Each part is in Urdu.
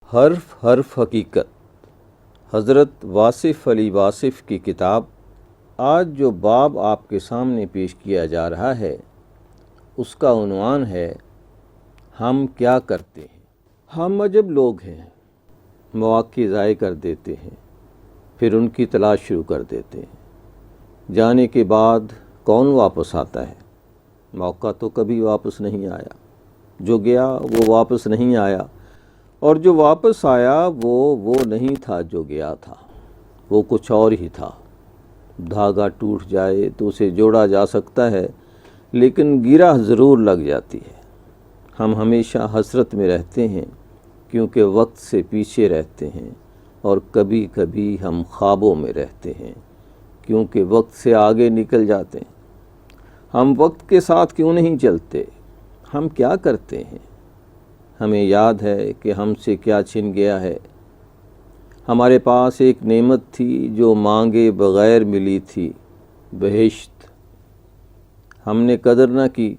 حرف حرف حقیقت، حضرت واصف علی واصف کی کتاب۔ آج جو باب آپ کے سامنے پیش کیا جا رہا ہے اس کا عنوان ہے ہم کیا کرتے ہیں۔ ہم عجب لوگ ہیں، مواقع ضائع کر دیتے ہیں، پھر ان کی تلاش شروع کر دیتے ہیں۔ جانے کے بعد کون واپس آتا ہے؟ موقع تو کبھی واپس نہیں آیا، جو گیا وہ واپس نہیں آیا، اور جو واپس آیا وہ نہیں تھا جو گیا تھا، وہ کچھ اور ہی تھا۔ دھاگا ٹوٹ جائے تو اسے جوڑا جا سکتا ہے، لیکن گرہ ضرور لگ جاتی ہے۔ ہم ہمیشہ حسرت میں رہتے ہیں کیونکہ وقت سے پیچھے رہتے ہیں، اور کبھی کبھی ہم خوابوں میں رہتے ہیں کیونکہ وقت سے آگے نکل جاتے ہیں۔ ہم وقت کے ساتھ کیوں نہیں چلتے؟ ہم کیا کرتے ہیں؟ ہمیں یاد ہے کہ ہم سے کیا چھن گیا ہے۔ ہمارے پاس ایک نعمت تھی جو مانگے بغیر ملی تھی، بہشت۔ ہم نے قدر نہ کی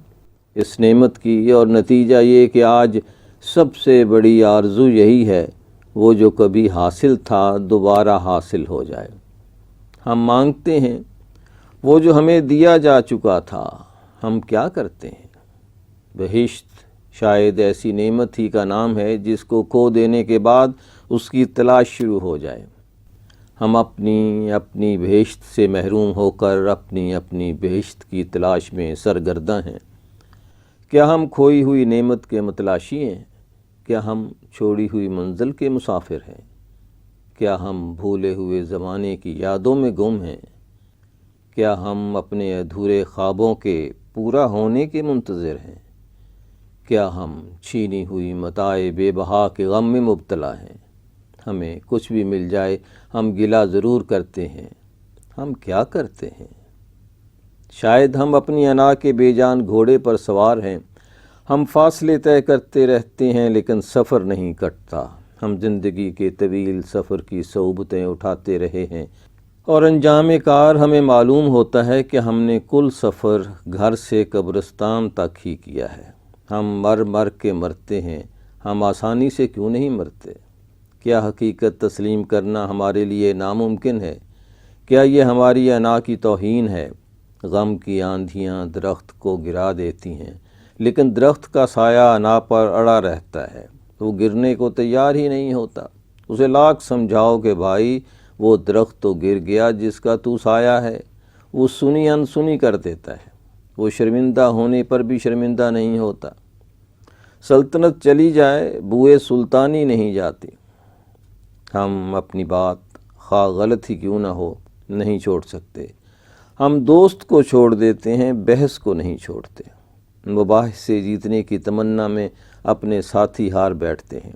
اس نعمت کی، اور نتیجہ یہ کہ آج سب سے بڑی آرزو یہی ہے وہ جو کبھی حاصل تھا دوبارہ حاصل ہو جائے۔ ہم مانگتے ہیں وہ جو ہمیں دیا جا چکا تھا۔ ہم کیا کرتے ہیں؟ بہشت شاید ایسی نعمت ہی کا نام ہے جس کو کھو دینے کے بعد اس کی تلاش شروع ہو جائے۔ ہم اپنی بہشت سے محروم ہو کر اپنی بہشت کی تلاش میں سرگرداں ہیں۔ کیا ہم کھوئی ہوئی نعمت کے متلاشی ہیں؟ کیا ہم چھوڑی ہوئی منزل کے مسافر ہیں؟ کیا ہم بھولے ہوئے زمانے کی یادوں میں گم ہیں؟ کیا ہم اپنے ادھورے خوابوں کے پورا ہونے کے منتظر ہیں؟ کیا ہم چھینی ہوئی متاع بے بہا کے غم میں مبتلا ہیں؟ ہمیں کچھ بھی مل جائے ہم گلہ ضرور کرتے ہیں۔ ہم کیا کرتے ہیں؟ شاید ہم اپنی انا کے بے جان گھوڑے پر سوار ہیں۔ ہم فاصلے طے کرتے رہتے ہیں لیکن سفر نہیں کٹتا۔ ہم زندگی کے طویل سفر کی صعوبتیں اٹھاتے رہے ہیں، اور انجام کار ہمیں معلوم ہوتا ہے کہ ہم نے کل سفر گھر سے قبرستان تک ہی کیا ہے۔ ہم مر کے مرتے ہیں، ہم آسانی سے کیوں نہیں مرتے؟ کیا حقیقت تسلیم کرنا ہمارے لیے ناممکن ہے؟ کیا یہ ہماری انا کی توہین ہے؟ غم کی آندھیاں درخت کو گرا دیتی ہیں، لیکن درخت کا سایہ انا پر اڑا رہتا ہے، وہ گرنے کو تیار ہی نہیں ہوتا۔ اسے لاکھ سمجھاؤ کہ بھائی وہ درخت تو گر گیا جس کا تو سایہ ہے، وہ سنی انسنی کر دیتا ہے، وہ شرمندہ ہونے پر بھی شرمندہ نہیں ہوتا۔ سلطنت چلی جائے بوئے سلطانی نہیں جاتی۔ ہم اپنی بات خواہ غلط ہی کیوں نہ ہو نہیں چھوڑ سکتے۔ ہم دوست کو چھوڑ دیتے ہیں، بحث کو نہیں چھوڑتے۔ مباحث سے جیتنے کی تمنا میں اپنے ساتھی ہار بیٹھتے ہیں۔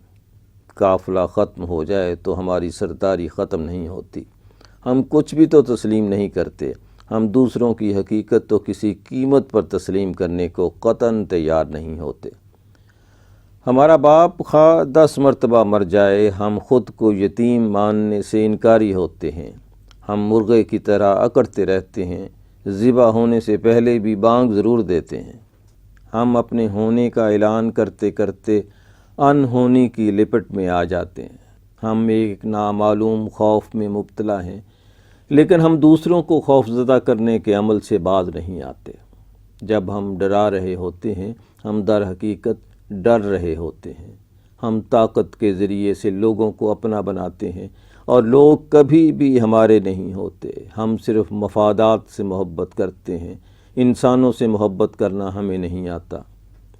قافلہ ختم ہو جائے تو ہماری سرداری ختم نہیں ہوتی۔ ہم کچھ بھی تو تسلیم نہیں کرتے۔ ہم دوسروں کی حقیقت تو کسی قیمت پر تسلیم کرنے کو قطعاً تیار نہیں ہوتے۔ ہمارا باپ خواہ 10 مرتبہ مر جائے، ہم خود کو یتیم ماننے سے انکاری ہوتے ہیں۔ ہم مرغے کی طرح اکڑتے رہتے ہیں، ذبح ہونے سے پہلے بھی بانگ ضرور دیتے ہیں۔ ہم اپنے ہونے کا اعلان کرتے کرتے انہونی کی لپٹ میں آ جاتے ہیں۔ ہم ایک نامعلوم خوف میں مبتلا ہیں، لیکن ہم دوسروں کو خوفزدہ کرنے کے عمل سے باز نہیں آتے۔ جب ہم ڈرا رہے ہوتے ہیں، ہم در حقیقت ڈر رہے ہوتے ہیں۔ ہم طاقت کے ذریعے سے لوگوں کو اپنا بناتے ہیں، اور لوگ کبھی بھی ہمارے نہیں ہوتے۔ ہم صرف مفادات سے محبت کرتے ہیں۔ انسانوں سے محبت کرنا ہمیں نہیں آتا۔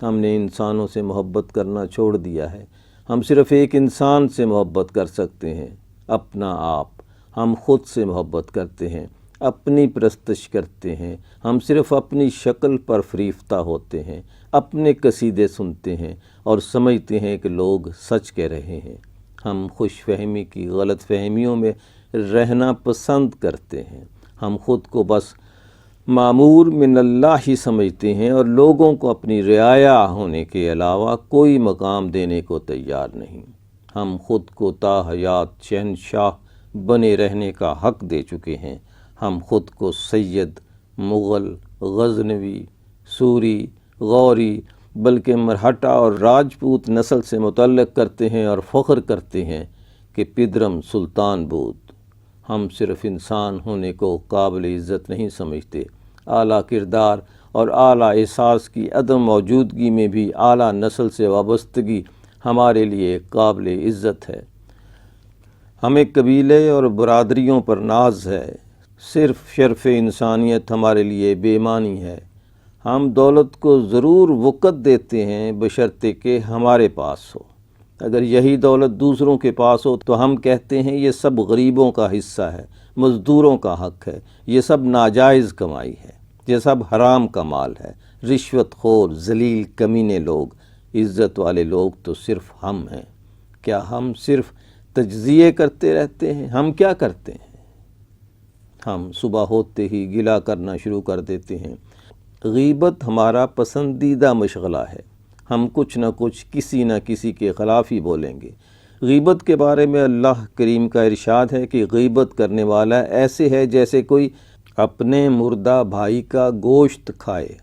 ہم نے انسانوں سے محبت کرنا چھوڑ دیا ہے۔ ہم صرف ایک انسان سے محبت کر سکتے ہیں، اپنا آپ۔ ہم خود سے محبت کرتے ہیں، اپنی پرستش کرتے ہیں۔ ہم صرف اپنی شکل پر فریفتہ ہوتے ہیں، اپنے قصیدے سنتے ہیں اور سمجھتے ہیں کہ لوگ سچ کہہ رہے ہیں۔ ہم خوش فہمی کی غلط فہمیوں میں رہنا پسند کرتے ہیں۔ ہم خود کو بس معمور من اللہ ہی سمجھتے ہیں، اور لوگوں کو اپنی رعایا ہونے کے علاوہ کوئی مقام دینے کو تیار نہیں۔ ہم خود کو تا حیات شہنشاہ بنے رہنے کا حق دے چکے ہیں۔ ہم خود کو سید، مغل، غزنوی، سوری، غوری بلکہ مرہٹا اور راجپوت نسل سے متعلق کرتے ہیں اور فخر کرتے ہیں کہ پدرم سلطان بود۔ ہم صرف انسان ہونے کو قابل عزت نہیں سمجھتے، اعلیٰ کردار اور اعلیٰ احساس کی عدم موجودگی میں بھی اعلیٰ نسل سے وابستگی ہمارے لیے قابل عزت ہے۔ ہمیں قبیلے اور برادریوں پر ناز ہے، صرف شرف انسانیت ہمارے لیے بے معنی ہے۔ ہم دولت کو ضرور وقت دیتے ہیں بشرطے کہ ہمارے پاس ہو۔ اگر یہی دولت دوسروں کے پاس ہو تو ہم کہتے ہیں یہ سب غریبوں کا حصہ ہے، مزدوروں کا حق ہے، یہ سب ناجائز کمائی ہے، یہ سب حرام کا مال ہے، رشوت خور، ذلیل کمینے لوگ۔ عزت والے لوگ تو صرف ہم ہیں۔ کیا ہم صرف تجزیے کرتے رہتے ہیں؟ ہم کیا کرتے ہیں؟ ہم صبح ہوتے ہی گلہ کرنا شروع کر دیتے ہیں۔ غیبت ہمارا پسندیدہ مشغلہ ہے۔ ہم کچھ نہ کچھ کسی نہ کسی کے خلاف ہی بولیں گے۔ غیبت کے بارے میں اللہ کریم کا ارشاد ہے کہ غیبت کرنے والا ایسے ہے جیسے کوئی اپنے مردہ بھائی کا گوشت کھائے۔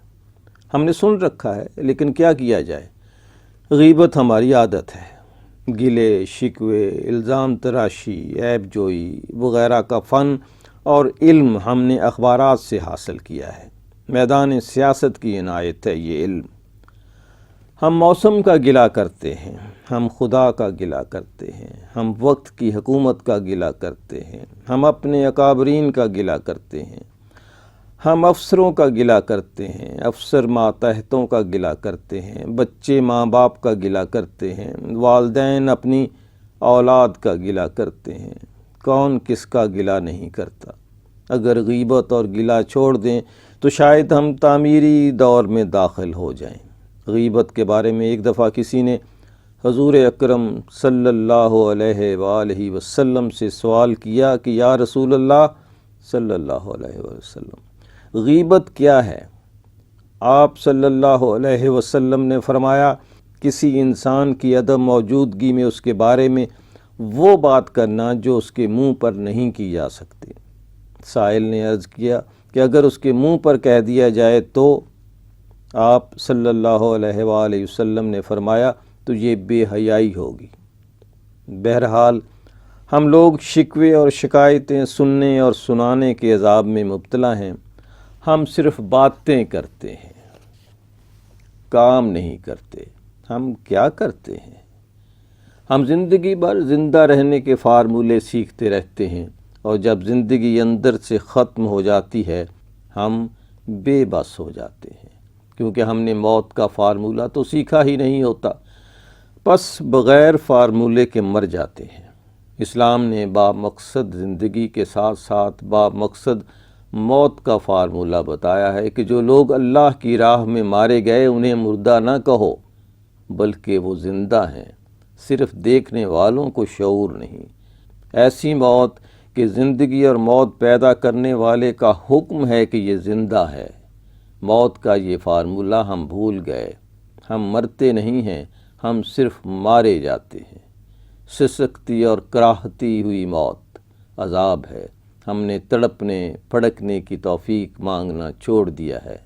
ہم نے سن رکھا ہے، لیکن کیا کیا جائے؟ غیبت ہماری عادت ہے۔ گلے شکوے، الزام تراشی، عیب جوئی وغیرہ کا فن اور علم ہم نے اخبارات سے حاصل کیا ہے۔ میدان سیاست کی عنایت ہے یہ علم۔ ہم موسم کا گلہ کرتے ہیں، ہم خدا کا گلہ کرتے ہیں، ہم وقت کی حکومت کا گلہ کرتے ہیں، ہم اپنے اکابرین کا گلہ کرتے ہیں، ہم افسروں کا گلہ کرتے ہیں، افسر ماتحتوں کا گلہ کرتے ہیں، بچے ماں باپ کا گلہ کرتے ہیں، والدین اپنی اولاد کا گلہ کرتے ہیں۔ کون کس کا گلہ نہیں کرتا؟ اگر غیبت اور گلہ چھوڑ دیں تو شاید ہم تعمیری دور میں داخل ہو جائیں۔ غیبت کے بارے میں ایک دفعہ کسی نے حضور اکرم صلی اللہ علیہ وآلہ وسلم سے سوال کیا کہ یا رسول اللہ صلی اللہ علیہ وسلم، غیبت کیا ہے؟ آپ صلی اللہ علیہ وسلم نے فرمایا، کسی انسان کی عدم موجودگی میں اس کے بارے میں وہ بات کرنا جو اس کے منہ پر نہیں کی جا سکتی۔ سائل نے عرض کیا کہ اگر اس کے منہ پر کہہ دیا جائے تو؟ آپ صلی اللہ علیہ وآلہ وسلم نے فرمایا تو یہ بے حیائی ہوگی۔ بہرحال ہم لوگ شکوے اور شکایتیں سننے اور سنانے کے عذاب میں مبتلا ہیں۔ ہم صرف باتیں کرتے ہیں، کام نہیں کرتے۔ ہم کیا کرتے ہیں؟ ہم زندگی بھر زندہ رہنے کے فارمولے سیکھتے رہتے ہیں، اور جب زندگی اندر سے ختم ہو جاتی ہے ہم بے بس ہو جاتے ہیں، کیونکہ ہم نے موت کا فارمولہ تو سیکھا ہی نہیں ہوتا، پس بغیر فارمولے کے مر جاتے ہیں۔ اسلام نے با مقصد زندگی کے ساتھ ساتھ با مقصد موت کا فارمولہ بتایا ہے کہ جو لوگ اللہ کی راہ میں مارے گئے انہیں مردہ نہ کہو، بلکہ وہ زندہ ہیں، صرف دیکھنے والوں کو شعور نہیں۔ ایسی موت کہ زندگی اور موت پیدا کرنے والے کا حکم ہے کہ یہ زندہ ہے۔ موت کا یہ فارمولہ ہم بھول گئے۔ ہم مرتے نہیں ہیں، ہم صرف مارے جاتے ہیں۔ سسکتی اور کراہتی ہوئی موت عذاب ہے۔ ہم نے تڑپنے پھڑکنے کی توفیق مانگنا چھوڑ دیا ہے۔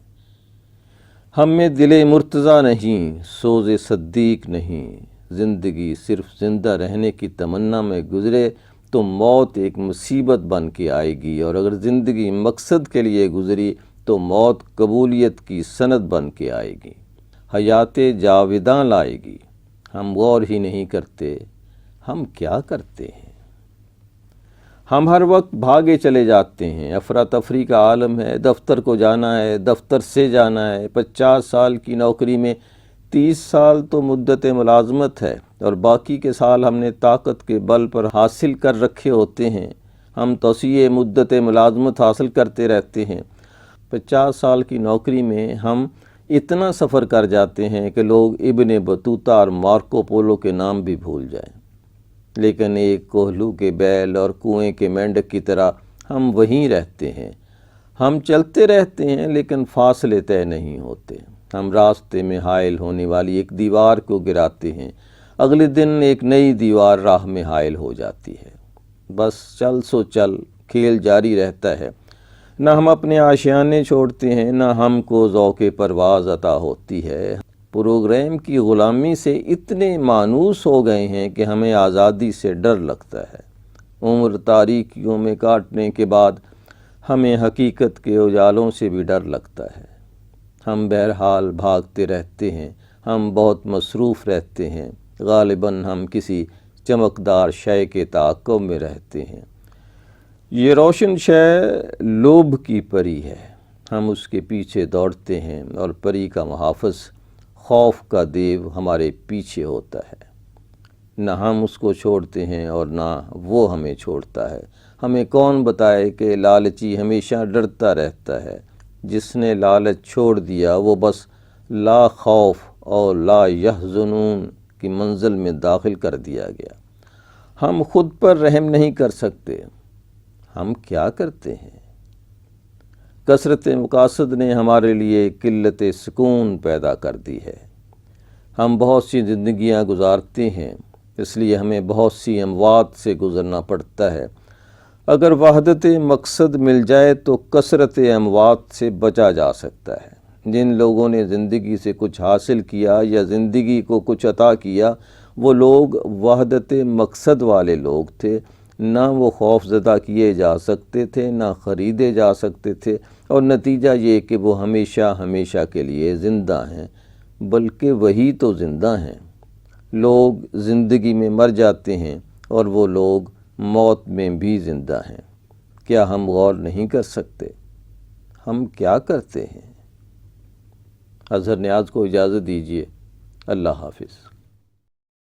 ہم میں دل مرتضیٰ نہیں، سوز صدیق نہیں۔ زندگی صرف زندہ رہنے کی تمنا میں گزرے تو موت ایک مصیبت بن کے آئے گی، اور اگر زندگی مقصد کے لیے گزری تو موت قبولیت کی سند بن کے آئے گی، حیات جاوداں لائے گی۔ ہم غور ہی نہیں کرتے، ہم کیا کرتے ہیں؟ ہم ہر وقت بھاگے چلے جاتے ہیں، افراتفری کا عالم ہے، دفتر کو جانا ہے، دفتر سے جانا ہے۔ 50 سال کی نوکری میں 30 سال تو مدت ملازمت ہے، اور باقی کے سال ہم نے طاقت کے بل پر حاصل کر رکھے ہوتے ہیں۔ ہم توسیع مدت ملازمت حاصل کرتے رہتے ہیں۔ 50 سال کی نوکری میں ہم اتنا سفر کر جاتے ہیں کہ لوگ ابن بطوطہ اور مارکو پولو کے نام بھی بھول جائیں، لیکن ایک کوہلو کے بیل اور کنویں کے مینڈک کی طرح ہم وہیں رہتے ہیں۔ ہم چلتے رہتے ہیں لیکن فاصلے طے نہیں ہوتے۔ ہم راستے میں حائل ہونے والی ایک دیوار کو گراتے ہیں، اگلے دن ایک نئی دیوار راہ میں حائل ہو جاتی ہے۔ بس چل سو چل، کھیل جاری رہتا ہے۔ نہ ہم اپنے آشیانے چھوڑتے ہیں، نہ ہم کو ذوق پرواز عطا ہوتی ہے۔ پروگرام کی غلامی سے اتنے مانوس ہو گئے ہیں کہ ہمیں آزادی سے ڈر لگتا ہے۔ عمر تاریکیوں میں کاٹنے کے بعد ہمیں حقیقت کے اجالوں سے بھی ڈر لگتا ہے۔ ہم بہرحال بھاگتے رہتے ہیں، ہم بہت مصروف رہتے ہیں، غالباً ہم کسی چمکدار شے کے تعاقب میں رہتے ہیں۔ یہ روشن شے لوبھ کی پری ہے، ہم اس کے پیچھے دوڑتے ہیں اور پری کا محافظ خوف کا دیو ہمارے پیچھے ہوتا ہے۔ نہ ہم اس کو چھوڑتے ہیں اور نہ وہ ہمیں چھوڑتا ہے۔ ہمیں کون بتائے کہ لالچی ہمیشہ ڈرتا رہتا ہے۔ جس نے لالچ چھوڑ دیا وہ بس لا خوف اور لا یحزنون کی منزل میں داخل کر دیا گیا۔ ہم خود پر رحم نہیں کر سکتے، ہم کیا کرتے ہیں؟ کثرت مقاصد نے ہمارے لیے قلت سکون پیدا کر دی ہے۔ ہم بہت سی زندگیاں گزارتے ہیں، اس لیے ہمیں بہت سی اموات سے گزرنا پڑتا ہے۔ اگر وحدت مقصد مل جائے تو کثرت اموات سے بچا جا سکتا ہے۔ جن لوگوں نے زندگی سے کچھ حاصل کیا یا زندگی کو کچھ عطا کیا، وہ لوگ وحدت مقصد والے لوگ تھے۔ نہ وہ خوف زدہ کیے جا سکتے تھے، نہ خریدے جا سکتے تھے، اور نتیجہ یہ کہ وہ ہمیشہ ہمیشہ کے لیے زندہ ہیں، بلکہ وہی تو زندہ ہیں۔ لوگ زندگی میں مر جاتے ہیں اور وہ لوگ موت میں بھی زندہ ہیں۔ کیا ہم غور نہیں کر سکتے؟ ہم کیا کرتے ہیں؟ اظہر نیاز کو اجازت دیجیے۔ اللہ حافظ۔